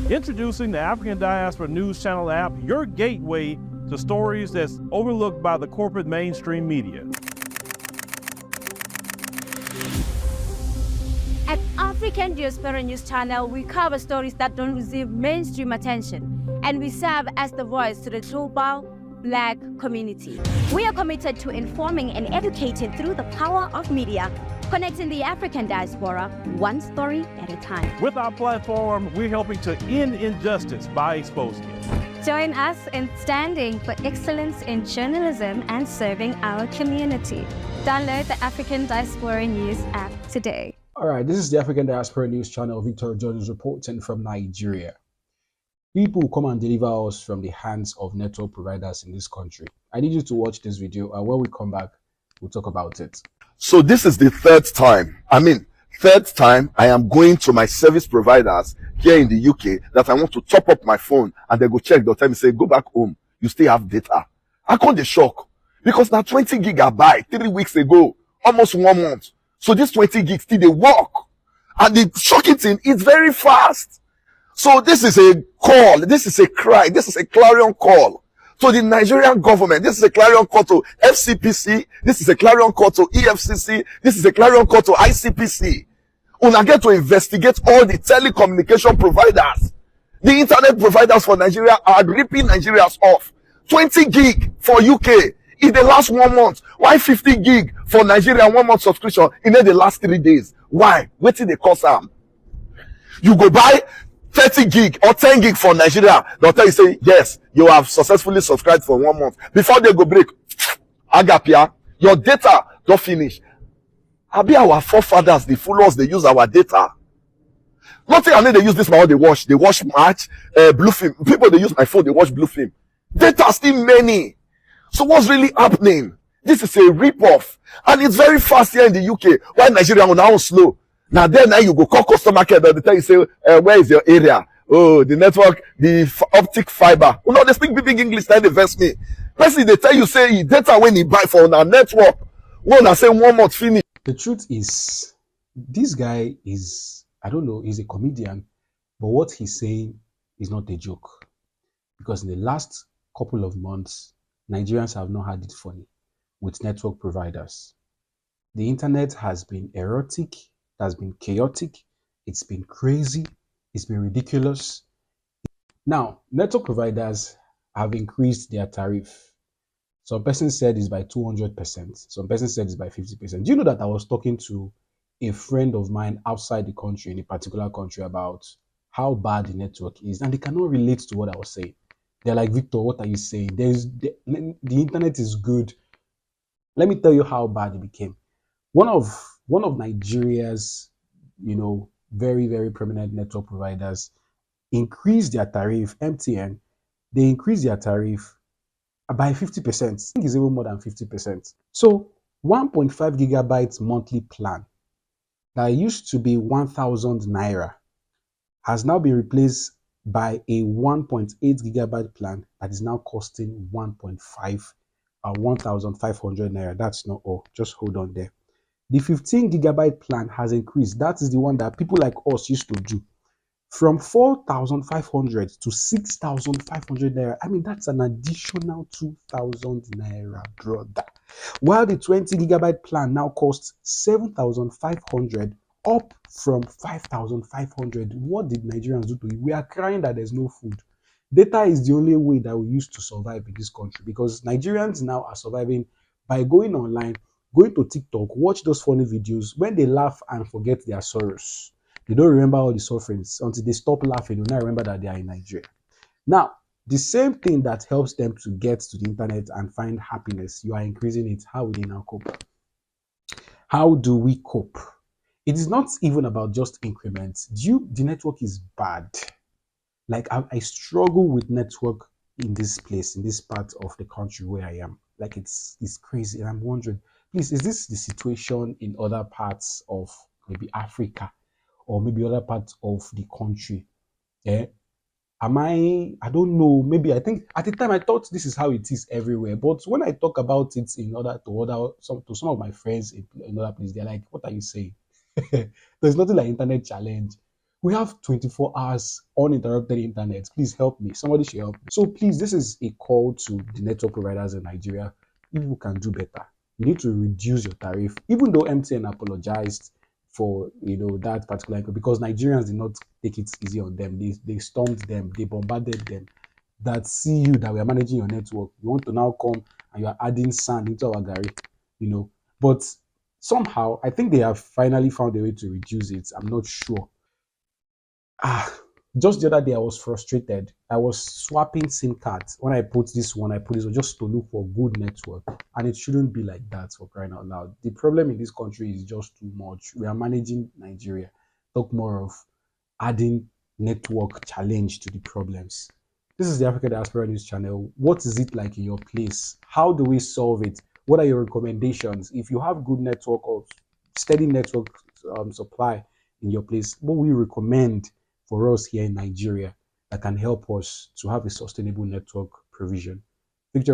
Introducing the African Diaspora News Channel app, your gateway to stories that's overlooked by the corporate mainstream media. At African Diaspora News Channel, we cover stories that don't receive mainstream attention, and we serve as the voice to the global Black community. We are committed to informing and educating through the power of media, connecting the African diaspora one story at a time. With our platform, we're helping to end injustice by exposing it. Join us in standing for excellence in journalism and serving our community. Download the African Diaspora News app today. All right, this is the African Diaspora News Channel. Victor George is reporting from Nigeria. People come and deliver us from the hands of network providers in this country. I need you to watch this video, and when we come back, we'll talk about it. So this is the third time I am going to my service providers here in the UK that I want to top up my phone, and they go check, they'll tell me, say, go back home, you still have data. I call the shock, because now 20 gigabyte 3 weeks ago, almost 1 month. So this 20 gigs still they work. And the shocking thing, it's very fast. So this is a call, this is a cry, this is a clarion call to the Nigerian government. This is a clarion call to FCPC. This is a clarion call to EFCC. This is a clarion call to ICPC. Una get to investigate all the telecommunication providers. The internet providers for Nigeria are ripping Nigerians off. 20 gig for UK in the last 1 month. Why 50 gig for Nigeria 1 month subscription in the last 3 days? Why? Wait till they cost them. You go buy 30 gig or 10 gig for Nigeria. They'll tell you, say, yes, you have successfully subscribed for 1 month. Before they go break, Agapia, your data don't finish. Abi our forefathers, the followers, they use our data. Nothing I need they use this my they watch. They watch match, blue film. People they use my phone, they watch blue film. Data still many. So what's really happening? This is a rip-off. And it's very fast here in the UK. Why Nigeria are now slow? Now you go call customer care, they tell you, say, where is your area? Oh, the network, the optic fiber. Oh, no, they speak big English, they invest me. Personally, they tell you, say, data when you buy for our network. One, I say 1 month finish. The truth is, this guy is, I don't know, he's a comedian, but what he's saying is not a joke. Because in the last couple of months, Nigerians have not had it funny with network providers. The internet has been erotic, it has been chaotic, it's been crazy, it's been ridiculous. Now, network providers have increased their tariff. Some person said it's by 200%. Some person said it's by 50%. Do you know that I was talking to a friend of mine outside the country, in a particular country, about how bad the network is, and they cannot relate to what I was saying. They're like, Victor, what are you saying? The internet is good. Let me tell you how bad it became. One of Nigeria's, very, very prominent network providers increased their tariff. MTN, they increased their tariff by 50%. I think it's even more than 50%. So 1.5 gigabytes monthly plan that used to be 1,000 naira has now been replaced by a 1.8 gigabyte plan that is now costing 1,500 naira. That's not all. Just hold on there. The 15 gigabyte plan has increased. That is the one that people like us used to do. From 4,500 to 6,500 naira. I mean, that's an additional 2,000 naira, brother. While the 20 gigabyte plan now costs 7,500, up from 5,500. What did Nigerians do to it? We are crying that there's no food. Data is the only way that we use to survive in this country, because Nigerians now are surviving by going online, going to TikTok, watch those funny videos. When they laugh and forget their sorrows, they don't remember all the sufferings. Until they stop laughing, they will not remember that they are in Nigeria. Now, the same thing that helps them to get to the internet and find happiness, you are increasing it. How will they now cope? How do we cope? It is not even about just increments. The network is bad. Like, I struggle with network in this place, in this part of the country where I am. Like, it's crazy. And I'm wondering, please, is this the situation in other parts of maybe Africa or maybe other parts of the country? I don't know. Maybe I think at the time I thought this is how it is everywhere. But when I talk about it to some of my friends in other places, they're like, what are you saying? There's nothing like internet challenge. We have 24 hours uninterrupted internet. Please help me. Somebody should help me. So please, this is a call to the network providers in Nigeria. People can do better. You need to reduce your tariff, even though MTN apologized for that particular, because Nigerians did not take it easy on them. They stormed them, they bombarded them. That see you that we are managing your network. You want to now come and you are adding sand into our gari, But somehow I think they have finally found a way to reduce it. I'm not sure. Just the other day I was frustrated. I was swapping SIM cards. When I put this one, I put this one just to look for good network. And it shouldn't be like that, for crying out loud. The problem in this country is just too much. We are managing Nigeria. Talk more of adding network challenge to the problems. This is the Africa Diaspora News Channel. What is it like in your place? How do we solve it? What are your recommendations? If you have good network or steady network supply in your place, what we recommend for us here in Nigeria that can help us to have a sustainable network provision? Victor.